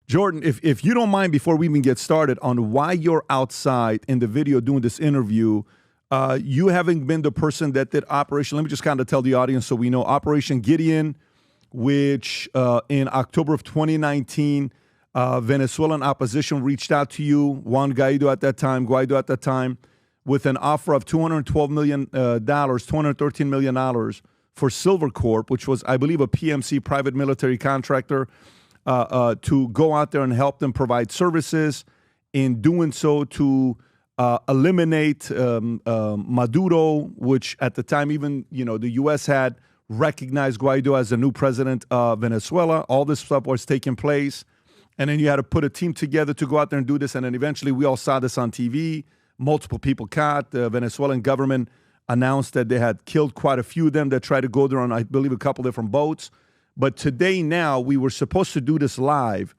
Jordan, if you don't mind, before we even get started on why you're outside in the video doing this interview, you having been the person that did Operation, let me just kind of tell the audience so we know, Operation Gideon, which in October of 2019, Venezuelan opposition reached out to you, Juan Guaido at that time, with an offer of $212 million, $213 million for Silver Corp, which was, I believe, a PMC, private military contractor, to go out there and help them provide services. In doing so, to eliminate Maduro, which at the time even, the U.S. had recognized Guaido as the new president of Venezuela. All this stuff was taking place. And then you had to put a team together to go out there and do this. And then eventually we all saw this on TV. Multiple people caught. The Venezuelan government announced that they had killed quite a few of them that tried to go there on, I believe, a couple different boats. But today now, we were supposed to do this live.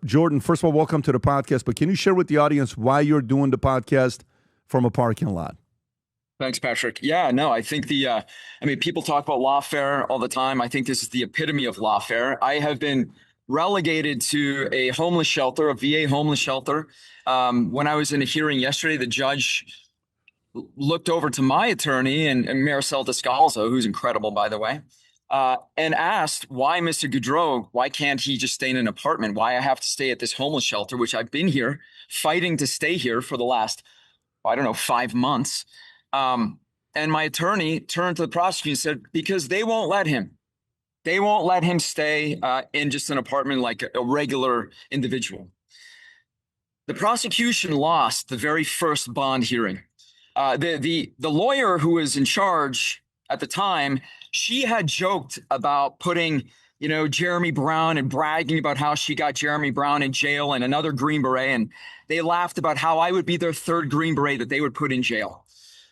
Jordan, first of all, welcome to the podcast. But can you share with the audience why you're doing the podcast from a parking lot? Thanks, Patrick. Yeah, no, I think people talk about lawfare all the time. I think this is the epitome of lawfare. I have been relegated to a homeless shelter, a VA homeless shelter. When I was in a hearing yesterday, the judge looked over to my attorney and Maricel Descalzo, who's incredible, by the way, and asked why Mr. Goudreau, why can't he just stay in an apartment? Why I have to stay at this homeless shelter, which I've been here fighting to stay here for the last, 5 months. And my attorney turned to the prosecutor and said, because they won't let him. They won't let him stay in just an apartment like a regular individual. The prosecution lost the very first bond hearing. The lawyer who was in charge at the time, she had joked about putting, Jeremy Brown and bragging about how she got Jeremy Brown in jail and another Green Beret. And they laughed about how I would be their third Green Beret that they would put in jail.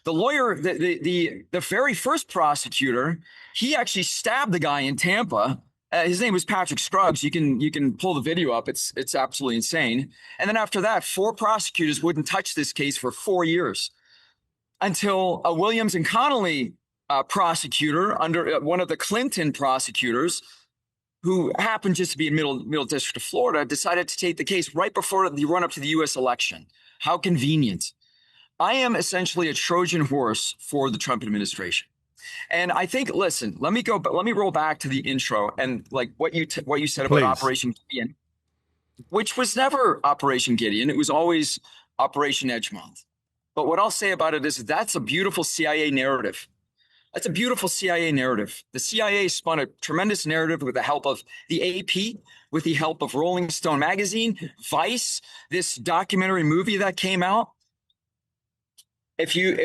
The lawyer, the very first prosecutor, he actually stabbed the guy in Tampa. His name was Patrick Scruggs. You can pull the video up. It's absolutely insane. And then after that, 4 prosecutors wouldn't touch this case for 4 years until a Williams and Connolly prosecutor under one of the Clinton prosecutors, who happened just to be in Middle District of Florida, decided to take the case right before the run up to the U.S. election. How convenient. I am essentially a Trojan horse for the Trump administration. And I think, listen, let me roll back to the intro and like what you said about Operation Gideon, which was never Operation Gideon. It was always Operation Edgemont. But what I'll say about it is that's a beautiful CIA narrative. That's a beautiful CIA narrative. The CIA spun a tremendous narrative with the help of the AP, with the help of Rolling Stone magazine, Vice, this documentary movie that came out. If you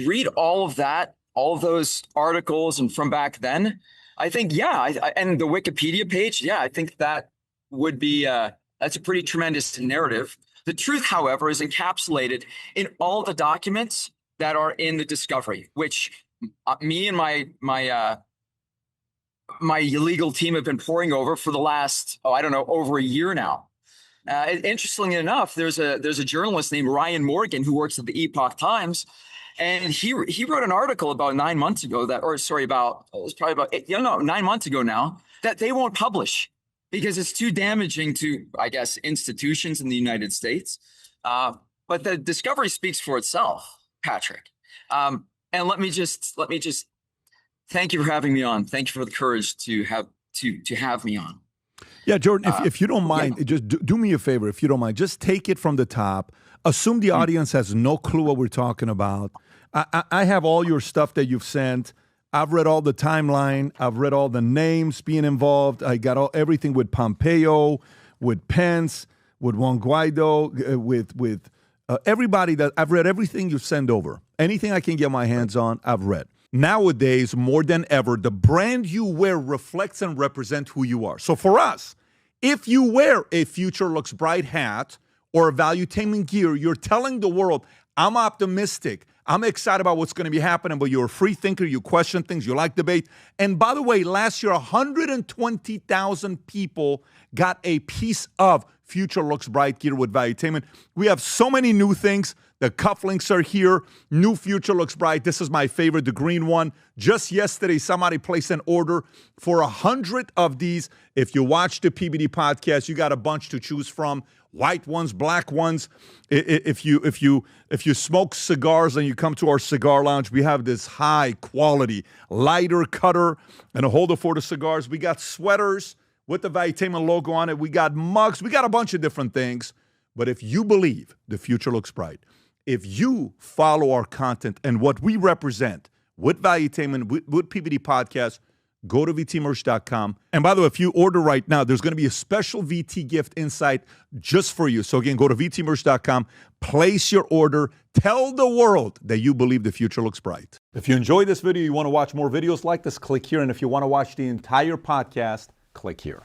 read all of that, all of those articles and from back then, I think, and the Wikipedia page, I think that would be, that's a pretty tremendous narrative. The truth, however, is encapsulated in all the documents that are in the discovery, which me and my legal team have been poring over for the last, over a year now. Interestingly enough, there's a journalist named Ryan Morgan who works at the Epoch Times, and he wrote an article about 9 months ago 9 months ago now, that they won't publish because it's too damaging to, I guess, institutions in the United States. But the discovery speaks for itself, Patrick. And let me just thank you for having me on. Thank you for the courage to have me on. Yeah, Jordan, if you don't mind, just do me a favor, if you don't mind. Just take it from the top. Assume the audience has no clue what we're talking about. I have all your stuff that you've sent. I've read all the timeline. I've read all the names being involved. I got everything with Pompeo, with Pence, with Juan Guaido, with everybody. That I've read everything you send over. Anything I can get my hands on, I've read. Nowadays, more than ever, the brand you wear reflects and represents who you are. So for us, if you wear a Future Looks Bright hat or a Valuetainment gear, you're telling the world, I'm optimistic. I'm excited about what's going to be happening, but you're a free thinker. You question things. You like debate. And by the way, last year, 120,000 people got a piece of Future Looks Bright gear with Valuetainment. We have so many new things. The cufflinks are here. New future looks bright. This is my favorite, the green one. Just yesterday, somebody placed an order for 100 of these. If you watch the PBD podcast, you got a bunch to choose from. White ones, black ones. If you smoke cigars and you come to our cigar lounge, we have this high quality lighter cutter and a holder for the cigars. We got sweaters with the Valuetainment logo on it. We got mugs. We got a bunch of different things. But if you believe the future looks bright, if you follow our content and what we represent with Valuetainment, with PBD Podcast, go to vtmerch.com. And by the way, if you order right now, there's going to be a special VT gift inside just for you. So again, go to vtmerch.com, place your order, tell the world that you believe the future looks bright. If you enjoyed this video, you want to watch more videos like this, click here. And if you want to watch the entire podcast, click here.